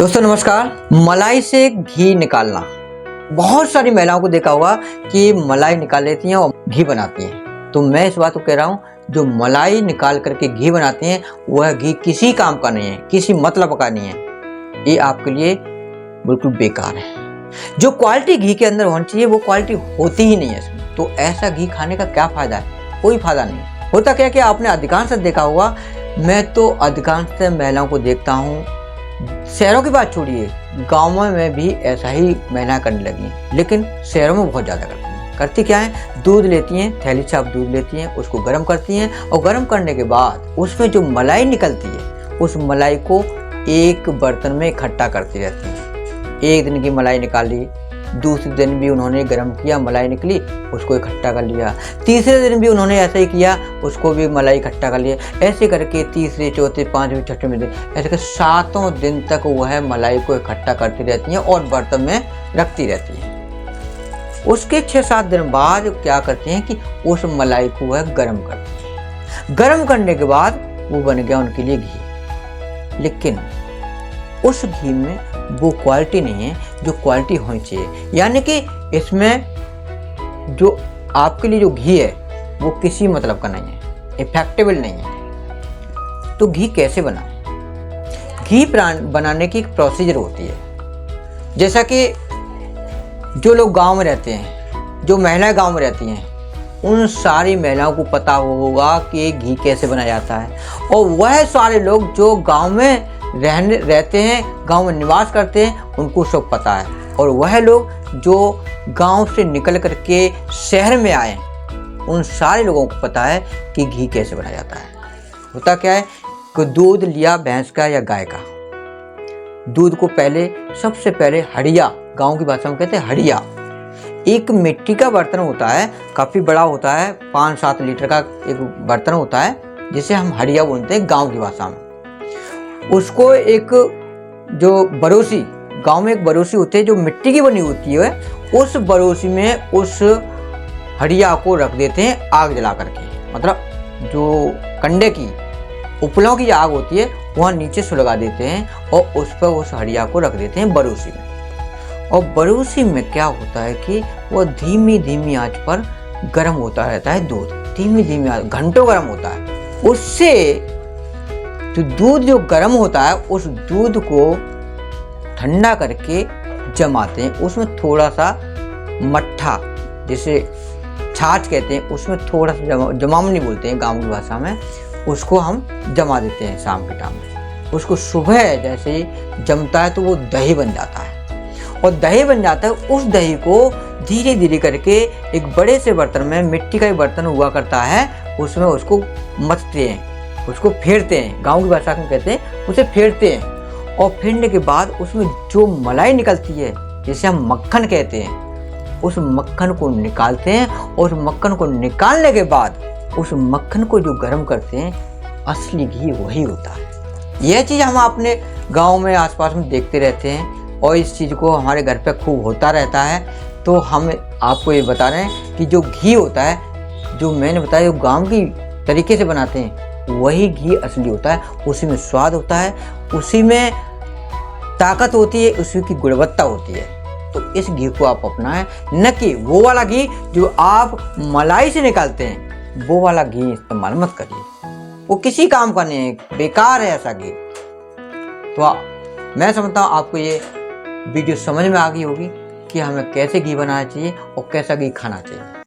दोस्तों नमस्कार। मलाई से घी निकालना, बहुत सारी महिलाओं को देखा होगा कि मलाई निकाल लेती हैं और घी बनाती हैं। तो मैं इस बात को कह रहा हूँ, जो मलाई निकाल करके घी बनाती हैं वह घी किसी काम का नहीं है, किसी मतलब का नहीं है। ये आपके लिए बिल्कुल बेकार है। जो क्वालिटी घी के अंदर होनी चाहिए वो क्वालिटी होती ही नहीं है इसमें। तो ऐसा घी खाने का क्या फायदा है? कोई फायदा नहीं। होता क्या कि आपने अधिकांश देखा होगा, मैं तो अधिकांश महिलाओं को देखता हूँ, शहरों की बात छोड़िए, गाँवों में भी ऐसा ही महिलाएं करने लगी। लेकिन शहरों में बहुत ज़्यादा करती हैं। करती क्या है, दूध लेती हैं, थैली छाप दूध लेती हैं, उसको गर्म करती हैं और गर्म करने के बाद उसमें जो मलाई निकलती है उस मलाई को एक बर्तन में इकट्ठा करती रहती हैं। एक दिन की मलाई निकाल ली, दूसरे दिन भी उन्होंने गर्म किया, मलाई निकली, उसको इकट्ठा कर लिया। तीसरे दिन भी उन्होंने ऐसा ही किया, उसको भी मलाई इकट्ठा कर लिया। ऐसे करके तीसरे, चौथे, पाँचवें, छठवें दिन, ऐसे करके 7 दिन तक वह मलाई को इकट्ठा करती रहती हैं और बर्तन में रखती रहती हैं। उसके 6-7 दिन बाद क्या करती हैं कि उस मलाई को वह गर्म करती हैं। गर्म करने के बाद वो बन गया उनके लिए घी। लेकिन उस घी में वो क्वालिटी नहीं है जो क्वालिटी होनी चाहिए। यानी कि इसमें जो आपके लिए जो घी है वो किसी मतलब का नहीं है, इफेक्टेबल नहीं है। तो घी कैसे बनाएं? घी बनाने की एक प्रोसीजर होती है। जैसा कि जो लोग गांव में रहते हैं, जो महिलाएं गांव में रहती हैं, उन सारी महिलाओं को पता होगा कि घी कैसे बनाया जाता है। और वह सारे लोग जो गांव में रहते हैं, गांव में निवास करते हैं, उनको सब पता है। और वह लोग जो गांव से निकल करके शहर में आए, उन सारे लोगों को पता है कि घी कैसे बनाया जाता है। होता क्या है कि दूध लिया भैंस का या गाय का, दूध को सबसे पहले हड़िया, गांव की भाषा में कहते हैं हड़िया, एक मिट्टी का बर्तन होता है, काफ़ी बड़ा होता है, 5-7 लीटर का एक बर्तन होता है, जिसे हम हड़िया बोलते हैं गाँव की भाषा में। उसको एक जो बरोसी, गांव में एक बरोसी होती है जो मिट्टी की बनी होती है, उस बरोसी में उस हड़िया को रख देते हैं आग जला करके। मतलब जो कंडे की उपलों की आग होती है वहाँ नीचे सुलगा देते हैं और उस पर उस हड़िया को रख देते हैं बरोसी में। और बरोसी में क्या होता है कि वह धीमी धीमी आंच पर गर्म होता रहता है दूध, धीमी धीमी आंच, घंटों गर्म होता है। उससे जो दूध जो गर्म होता है उस दूध को ठंडा करके जमाते हैं। उसमें थोड़ा सा मट्ठा, जिसे छाछ कहते हैं, उसमें थोड़ा सा जमावनी बोलते हैं गाँव की भाषा में, उसको हम जमा देते हैं शाम के टाइम में। उसको सुबह जैसे ही जमता है तो वो दही बन जाता है। और दही बन जाता है, उस दही को धीरे धीरे करके एक बड़े से बर्तन में, मिट्टी का ही बर्तन हुआ करता है, उसमें उसको मथते हैं, उसको फेरते हैं, गांव की भाषा में कहते हैं, उसे फेरते हैं। और फेरने के बाद उसमें जो मलाई निकलती है, जिसे हम मक्खन कहते हैं, उस मक्खन को निकालते हैं। और उस मक्खन को निकालने के बाद उस मक्खन को जो गर्म करते हैं, असली घी वही होता है। यह चीज़ हम अपने गांव में आसपास में देखते रहते हैं और इस चीज़ को हमारे घर पे खूब होता रहता है। तो हम आपको ये बता रहे हैं कि जो घी होता है, जो मैंने बताया, जो गाँव की तरीके से बनाते हैं, वही घी असली होता है। उसी में स्वाद होता है, उसी में ताकत होती है, उसी की गुणवत्ता होती है। तो इस घी को आप अपनाएं, न कि वो वाला घी जो आप मलाई से निकालते हैं, वो वाला घी इस्तेमाल मत करिए। वो किसी काम का नहीं है, बेकार है ऐसा घी। तो मैं समझता हूँ आपको ये वीडियो समझ में आ गई होगी कि हमें कैसे घी बनाना चाहिए और कैसा घी खाना चाहिए।